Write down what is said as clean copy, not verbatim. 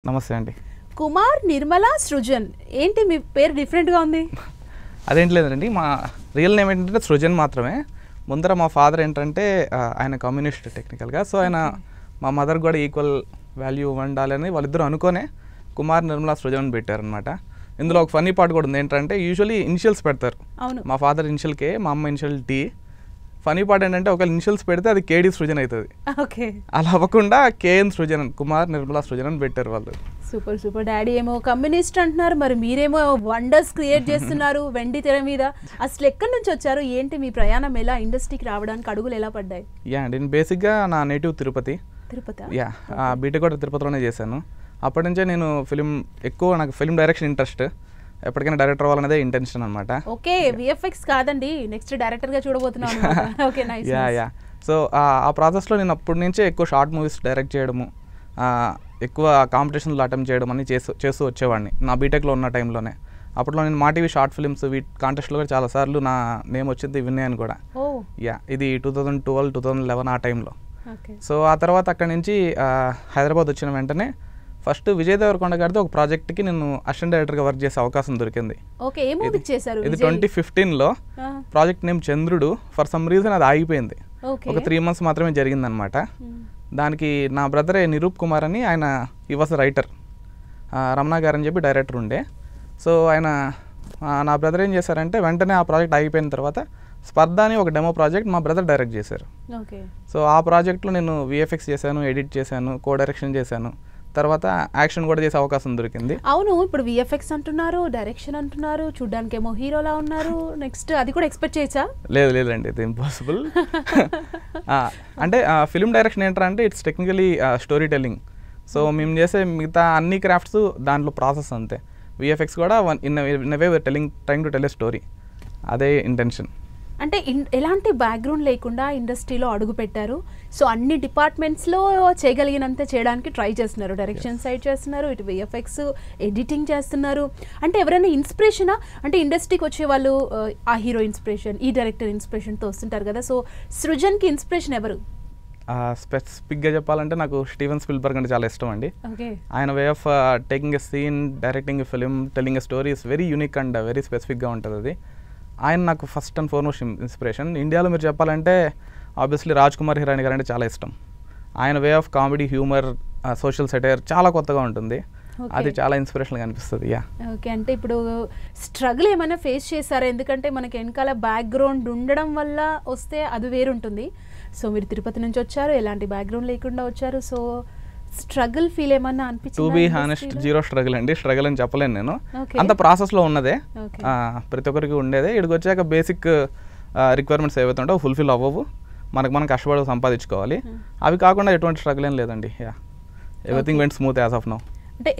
నమస్తే అండి. కుమార్, నిర్మల, సృజన్ ఏంటి మీ పేరు డిఫరెంట్గా ఉంది? అదేంటి లేదండి, మా రియల్ నేమ్ ఏంటంటే సృజన్ మాత్రమే. ముందర మా ఫాదర్ ఏంటంటే ఆయన కమ్యూనిస్ట్ టెక్నికల్గా, సో ఆయన మా మదర్ కూడా ఈక్వల్ వాల్యూ ఉండాలని వాళ్ళిద్దరూ అనుకోనే కుమార్, నిర్మల, సృజన్ పెట్టారనమాట. ఇందులో ఒక ఫన్నీ పార్ట్ కూడా ఉంది. ఏంటంటే యూజువల్లీ ఇనిషియల్స్ పెడతారు. అవును, మా ఫాదర్ ఇనిషియల్ కే, మా అమ్మ ఇనిషియల్ టీ. ఫనీ పార్ట్ ఏంటంటే ఒకవేళ ఇనిషియల్స్ పెడితే అది కేడి సృజన్ అవుతుంది. ఓకే, అలా అవ్వకుండా కేఎన్ సృజన్, కుమార్, నిర్మల, సృజన్ అని పెట్టారు వాళ్ళు. Super super. డాడీ ఏమో కమ్యూనిస్ట్ అంటున్నారు, మరి మీరేమో వండర్స్ క్రియేట్ చేస్తున్నారు వెండి తెర మీద. అసలు ఎక్కడి నుంచి వచ్చారు, ఏంటి మీ ప్రయాణం, ఎలా ఇండస్ట్రీకి రావడానికి అడుగులు ఎలా పడ్డాయి? యా అండి, నేను బేసిక్గా నా నేటివ్ తిరుపతి. యా, బీటెక్ కూడా తిరుపతిలోనే చేశాను. అప్పటి నుంచే నేను నాకు ఫిలిం డైరెక్షన్ ఇంట్రెస్ట్. ఎప్పటికైనా డైరెక్టర్ అవ్వాలనేదే ఇంటెన్షన్ అనమాట. ఓకే, విఎఫ్ఎక్స్ కాదండి, నెక్స్ట్ డైరెక్టర్గా చూడబోతున్నాను. Okay, nice. యా సో ఆ ప్రాసెస్లో నేను అప్పటి నుంచే ఎక్కువ షార్ట్ మూవీస్ డైరెక్ట్ చేయడము, ఎక్కువ కాంపిటీషన్లో అటెంప్ట్ చేయడం అని చేస్తూ వచ్చేవాడిని నా బీటెక్లో ఉన్న టైంలోనే. అప్పట్లో నేను మా టీవీ షార్ట్ ఫిల్మ్స్ కాంటెస్ట్లో కూడా చాలాసార్లు నా నేమ్ వచ్చింది, విన్నాను కూడా. యా, ఇది 2012, 2011 ఆ టైంలో. సో ఆ తర్వాత అక్కడి నుంచి హైదరాబాద్ వచ్చిన వెంటనే ఫస్ట్ విజయ్ దేవరకొండ గారితో ఒక ప్రాజెక్ట్కి నేను అసిస్టెంట్ డైరెక్టర్గా వర్క్ చేసే అవకాశం దొరికింది. ఇది 2015లో. ప్రాజెక్ట్ నేమ్ చంద్రుడు. ఫర్ సమ్ రీజన్ అది ఆగిపోయింది. ఒక 3 months మాత్రమే జరిగిందనమాట. దానికి నా బ్రదరే నిరూప్ కుమార్ అని, ఆయన ఈ వాస్ రైటర్, రమణ గారు అని చెప్పి డైరెక్టర్ ఉండే. సో ఆయన నా బ్రదర్ ఏం చేశారంటే వెంటనే ఆ ప్రాజెక్ట్ ఆగిపోయిన తర్వాత స్పర్ధ అని ఒక డెమో ప్రాజెక్ట్ మా బ్రదర్ డైరెక్ట్ చేశారు. సో ఆ ప్రాజెక్ట్లో నేను విఎఫ్ఎక్స్ చేశాను, ఎడిట్ చేశాను, కో డైరెక్షన్ చేశాను, తర్వాత యాక్షన్ కూడా చేసే అవకాశం దొరికింది. అవును, ఇప్పుడు విఎఫ్ఎక్స్ అంటున్నారు, డైరెక్షన్ అంటున్నారు, చూడ్డానికి ఏమో హీరోలా ఉన్నారు. నెక్స్ట్ అది కూడా ఎక్స్పెక్ట్ చేయొచ్చా? లేదండి, ఇది ఇంపాసిబుల్. అంటే ఫిల్మ్ డైరెక్షన్ ఏంటంటే it's technically story telling. So మేము చేసే మిగతా అన్ని క్రాఫ్ట్స్ దాంట్లో ప్రాసెస్ అంతే. విఎఫ్ఎక్స్ కూడా in way trying to tell a story. అదే ఇంటెన్షన్. అంటే ఎలాంటి బ్యాక్గ్రౌండ్ లేకుండా ఇండస్ట్రీలో అడుగు పెట్టారు. సో అన్ని డిపార్ట్మెంట్స్లో చేయగలిగినంత చేయడానికి ట్రై చేస్తున్నారు. డైరెక్షన్ సైడ్ చేస్తున్నారు, ఇటు విఎఫ్ఎక్స్, ఎడిటింగ్ చేస్తున్నారు. అంటే ఎవరైనా ఇన్స్పిరేషనా? అంటే ఇండస్ట్రీకి వచ్చే వాళ్ళు ఆ హీరో ఇన్స్పిరేషన్, ఈ డైరెక్టర్ ఇన్స్పిరేషన్తో వస్తుంటారు కదా. సో సృజన్కి ఇన్స్పిరేషన్ ఎవరు? స్పెసిఫిక్గా చెప్పాలంటే నాకు స్టీవెన్ స్పిల్బర్గ్ అంటే చాలా ఇష్టం అండి. ఆయన way of taking a scene, directing a film, telling a story is very unique and very స్పెసిఫిక్గా ఉంటుంది అది. ఆయన నాకు ఫస్ట్ అండ్ ఫార్మోస్ట్ ఇన్స్పిరేషన్. ఇండియాలో మీరు చెప్పాలంటే ఆబ్వియస్లీ రాజ్ కుమార్ హిరాని గారు అంటే చాలా ఇష్టం. ఆయన way of comedy, humour, social satire చాలా కొత్తగా ఉంటుంది. అది చాలా ఇన్స్పిరేషన్గా అనిపిస్తుంది. Yeah, okay. అంటే ఇప్పుడు స్ట్రగుల్ ఏమైనా ఫేస్ చేశారా? ఎందుకంటే మనకి వెనకాల బ్యాక్గ్రౌండ్ ఉండడం వల్ల వస్తే అది వేరుంటుంది. సో మీరు తిరుపతి నుంచి వచ్చారు, ఎలాంటి బ్యాక్గ్రౌండ్ లేకుండా వచ్చారు. సో స్ట్రగుల్ ఫీల్ ఏమన్నా అనిపించింది? To be honest, zero struggle అండి. స్ట్రగుల్ అని చెప్పలేను నేను, అంత ప్రాసెస్లో ఉన్నదే, ప్రతి ఒక్కరికి ఉండేదే. ఇక్కడికి వచ్చాక బేసిక్ రిక్వైర్మెంట్స్ ఏవైతే ఉంటాయో ఫుల్ఫిల్ అవ్వవు. మనం కష్టపడి సంపాదించుకోవాలి. అవి కాకుండా ఎటువంటి స్ట్రగుల్ ఏం లేదండి. Yeah, everything went smooth as of now. అంటే